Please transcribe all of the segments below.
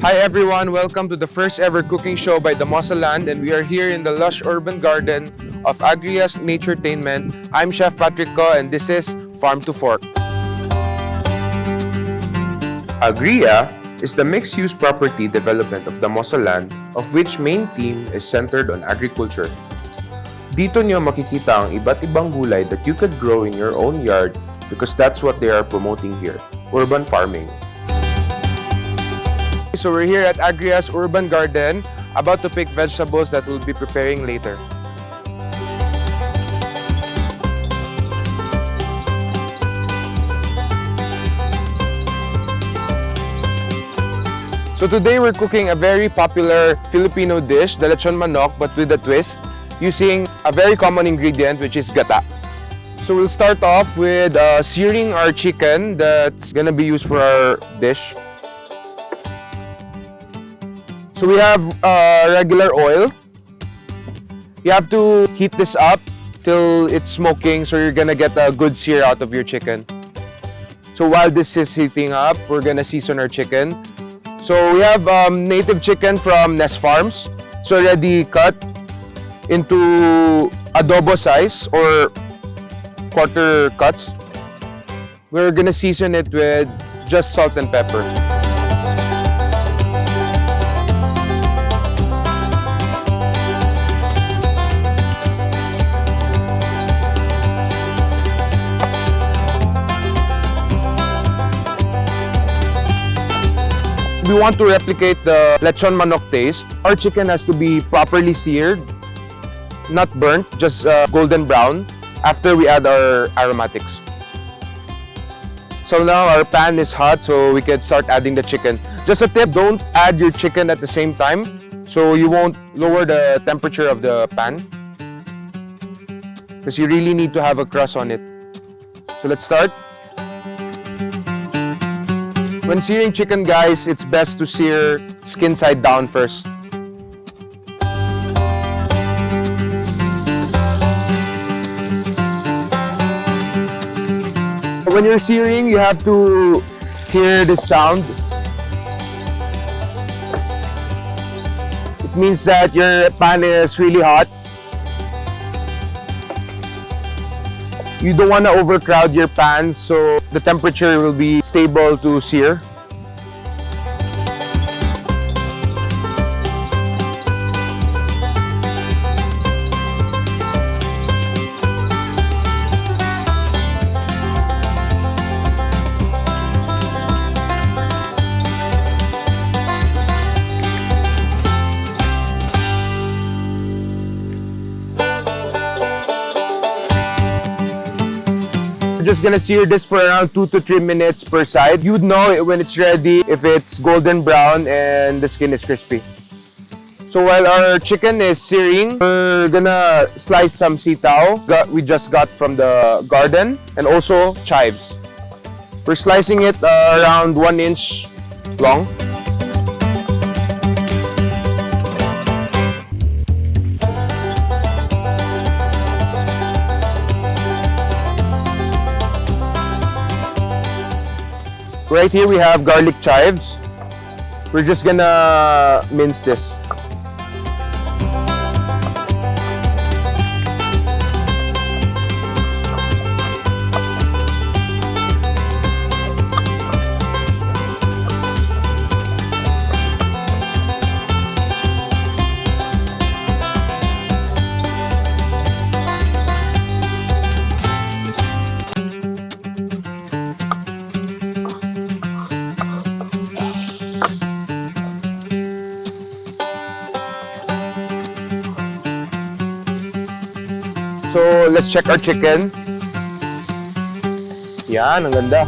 Hi everyone, welcome to the first ever cooking show by Damosaland, and we are here in the lush urban garden of Agriya's Naturetainment. I'm Chef Patrick Ko and this is Farm to Fork. Agriya is the mixed-use property development of Damosaland, of which main theme is centered on agriculture. Dito nyo makikita ang iba't ibang gulay that you could grow in your own yard because that's what they are promoting here, urban farming. So we're here at Agriya's urban garden, about to pick vegetables that we'll be preparing later. So today we're cooking a very popular Filipino dish, the lechon manok, but with a twist, using a very common ingredient, which is gata. So we'll start off with searing our chicken that's gonna be used for our dish. So we have regular oil. You have to heat this up till it's smoking, so you're gonna get a good sear out of your chicken. So while this is heating up, we're gonna season our chicken. So we have native chicken from Nest Farms. So already cut into adobo size or quarter cuts. We're gonna season it with just salt and pepper. We want to replicate the lechon manok taste. Our chicken has to be properly seared, not burnt, just golden brown after we add our aromatics. So now our pan is hot, so we can start adding the chicken. Just a tip, don't add your chicken at the same time so you won't lower the temperature of the pan, because you really need to have a crust on it. So let's start. When searing chicken, guys, it's best to sear skin side down first. When you're searing, you have to hear the sound. It means that your pan is really hot. You don't want to overcrowd your pan, so the temperature will be stable to sear. We're just gonna sear this for around 2 to 3 minutes per side. You'd know it when it's ready if it's golden brown and the skin is crispy. So while our chicken is searing, we're gonna slice some sitaw that we just got from the garden, and also chives. We're slicing it around 1 inch long. Right here we have garlic chives. We're just gonna mince this. So let's check our chicken. Yan, ang ganda.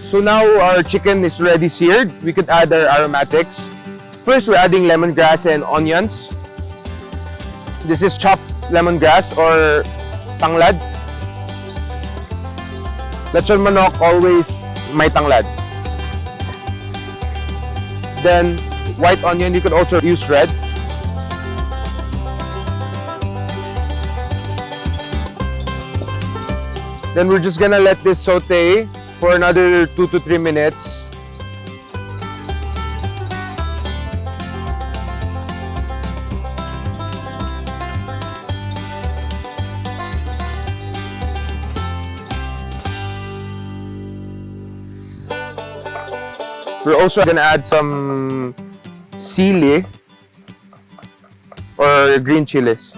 So now our chicken is ready seared. We could add our aromatics. First, we're adding lemongrass and onions. This is chopped lemongrass or tanglad. Lechon manok always may tanglad. Then white onion, you could also use red. Then we're just gonna let this saute for another 2 to 3 minutes. We're also gonna add some sili or green chilies.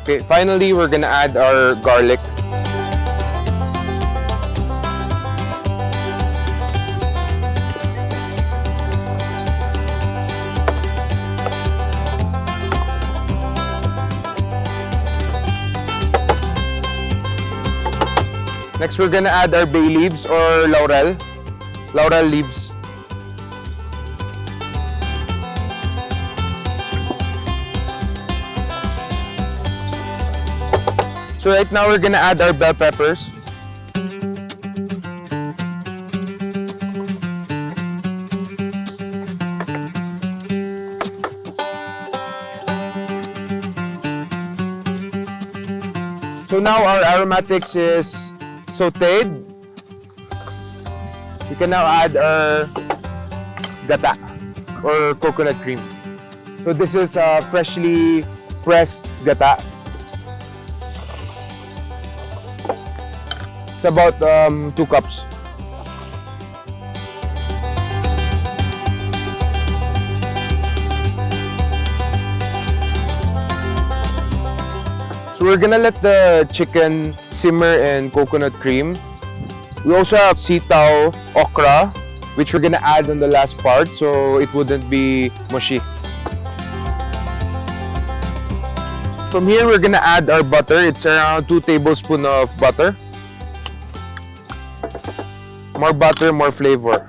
Okay, finally, we're gonna add our garlic. Next, we're gonna add our bay leaves or laurel leaves. So right now we're gonna add our bell peppers. So now our aromatics is sauteed. We can now add our gata or coconut cream. So this is freshly pressed gata. It's about 2 cups. So we're gonna let the chicken simmer in coconut cream. We also have sitaw okra, which we're gonna add on the last part so it wouldn't be mushy. From here, we're gonna add our butter. It's around 2 tablespoons of butter. More butter, more flavor.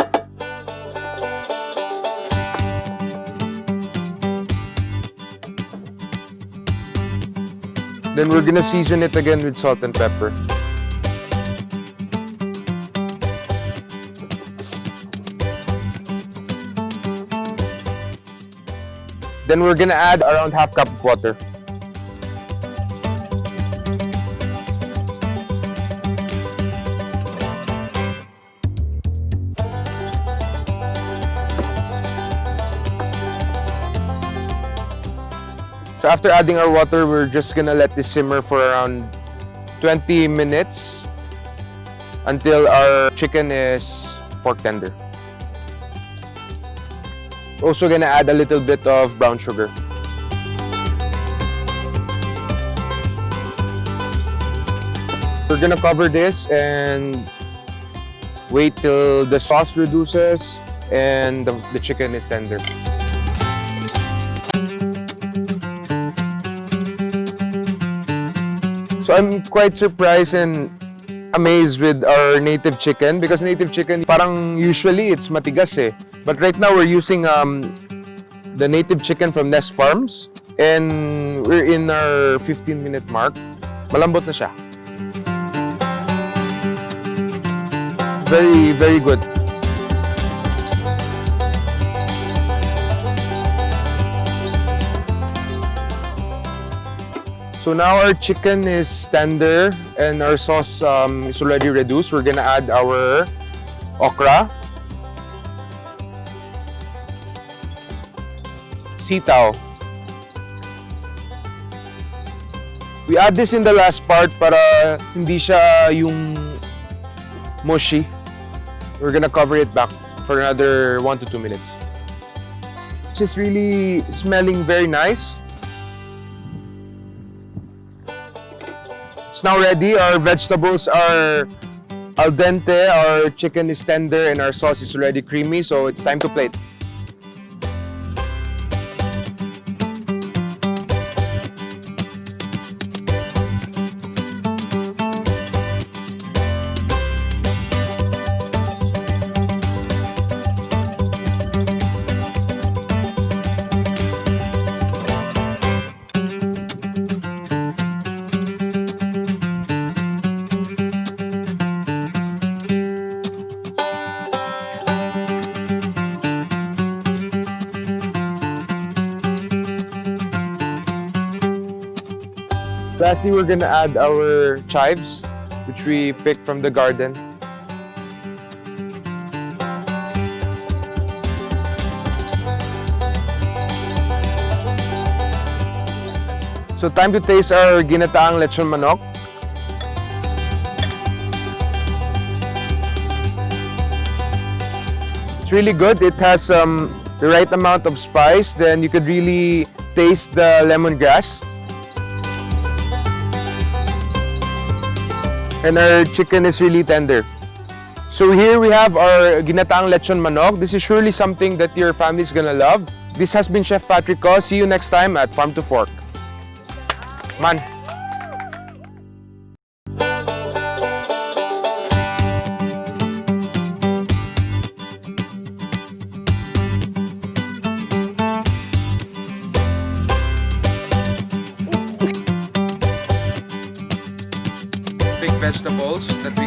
Then we're gonna season it again with salt and pepper. Then we're gonna add around half cup of water. So after adding our water, we're just gonna let this simmer for around 20 minutes until our chicken is fork tender. Also gonna add a little bit of brown sugar. We're gonna cover this and wait till the sauce reduces and the chicken is tender. So I'm quite surprised and amazed with our native chicken because native chicken parang usually it's matigas eh. But right now we're using the native chicken from Nest Farms and we're in our 15-minute mark. Malambot na siya. Very, very good. So now our chicken is tender and our sauce is already reduced. We're gonna add our okra, sitaw. We add this in the last part para hindi siya yung mushy. We're gonna cover it back for another 1 to 2 minutes. It's just really smelling very nice. It's now ready. Our vegetables are al dente, our chicken is tender, and our sauce is already creamy, so it's time to plate. Lastly, we're gonna add our chives, which we picked from the garden. So time to taste our Ginataang Lechon Manok. It's really good. It has the right amount of spice. Then you could really taste the lemongrass. And our chicken is really tender. So here we have our Ginataang Lechon Manok. This is surely something that your family's gonna love. This has been Chef Patrick Ko. See you next time at Farm to Fork. Man. Big vegetables that we